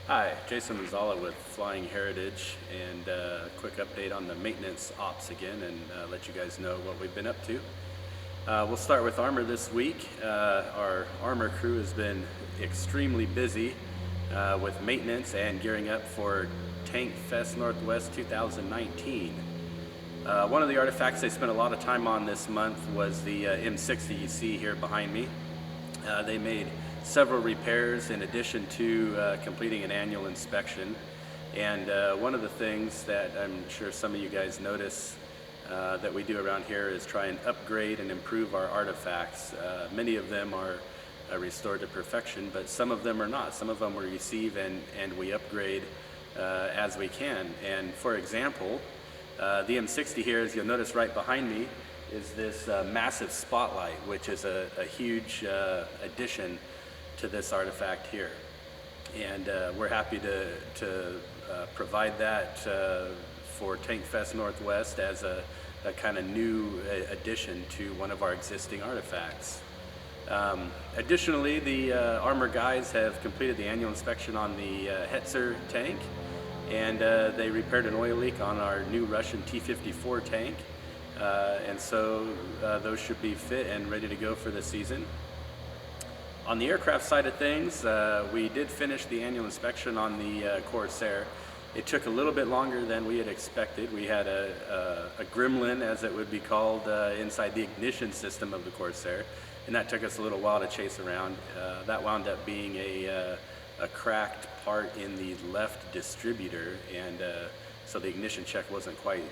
Hi, Jason Muszala with Flying Heritage, and a quick update on the maintenance ops again, and let you guys know what we've been up to. We'll start with armor this week. Our armor crew has been extremely busy with maintenance and gearing up for Tankfest Northwest 2019. One of the artifacts they spent a lot of time on this month was the M60 you see here behind me. They made several repairs in addition to completing an annual inspection. And one of the things that I'm sure some of you guys notice that we do around here is try and upgrade and improve our artifacts. Many of them are restored to perfection, but some of them are not. Some of them we receive and we upgrade as we can. And for example, the M60 here, as you'll notice right behind me, is this massive spotlight, which is a huge addition to this artifact here. And we're happy to provide that for Tankfest Northwest as a kind of new addition to one of our existing artifacts. Additionally, the armor guys have completed the annual inspection on the Hetzer tank, and they repaired an oil leak on our new Russian T-54 tank. And so those should be fit and ready to go for the season. On the aircraft side of things, we did finish the annual inspection on the Corsair. It took a little bit longer than we had expected. We had a gremlin, as it would be called, inside the ignition system of the Corsair, and that took us a little while to chase around. That wound up being a cracked part in the left distributor, and so the ignition check wasn't quite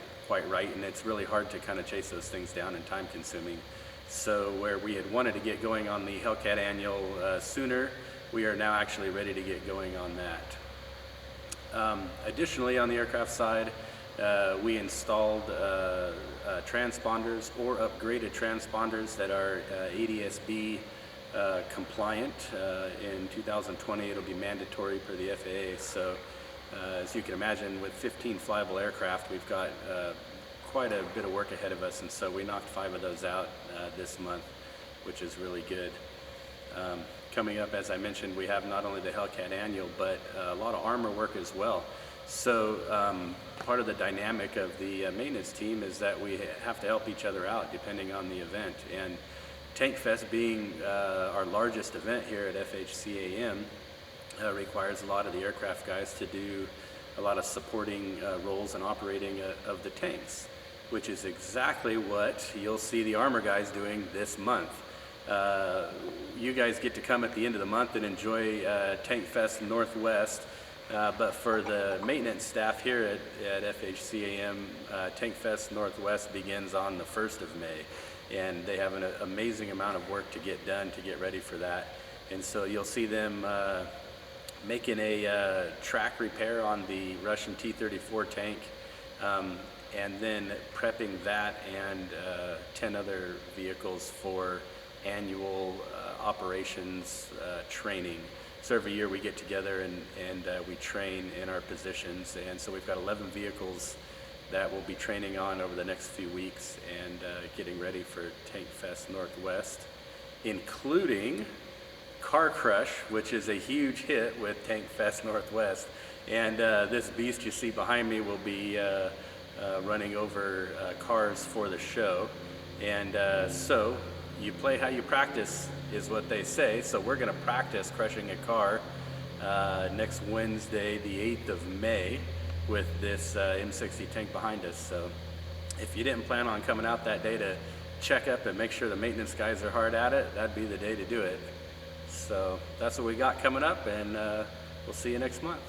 right, and it's really hard to kind of chase those things down and time consuming. So where we had wanted to get going on the Hellcat annual sooner, we are now actually ready to get going on that. Additionally, on the aircraft side, we installed transponders or upgraded transponders that are ADS-B compliant. In 2020, it'll be mandatory per the FAA. So as you can imagine, with 15 flyable aircraft, we've got quite a bit of work ahead of us, and so we knocked 5 of those out this month, which is really good. Coming up, as I mentioned, we have not only the Hellcat annual, but a lot of armor work as well. So part of the dynamic of the maintenance team is that we have to help each other out depending on the event. And Tankfest being our largest event here at FHCAM requires a lot of the aircraft guys to do a lot of supporting roles and operating of the tanks, which is exactly what you'll see the armor guys doing this month. You guys get to come at the end of the month and enjoy Tankfest Northwest, but for the maintenance staff here at FHCAM, Tankfest Northwest begins on the 1st of May, and they have an amazing amount of work to get done to get ready for that. And so you'll see them making a track repair on the Russian T-34 tank, and then prepping that and 10 other vehicles for annual operations training. So every year we get together and we train in our positions, and so we've got 11 vehicles that we'll be training on over the next few weeks and getting ready for Tankfest Northwest, including Car Crush, which is a huge hit with Tankfest Northwest. And this beast you see behind me will be running over cars for the show. And so you play how you practice is what they say. So we're going to practice crushing a car next Wednesday, the 8th of May, with this M60 tank behind us. So if you didn't plan on coming out that day to check up and make sure the maintenance guys are hard at it, that'd be the day to do it. So that's what we got coming up, and we'll see you next month.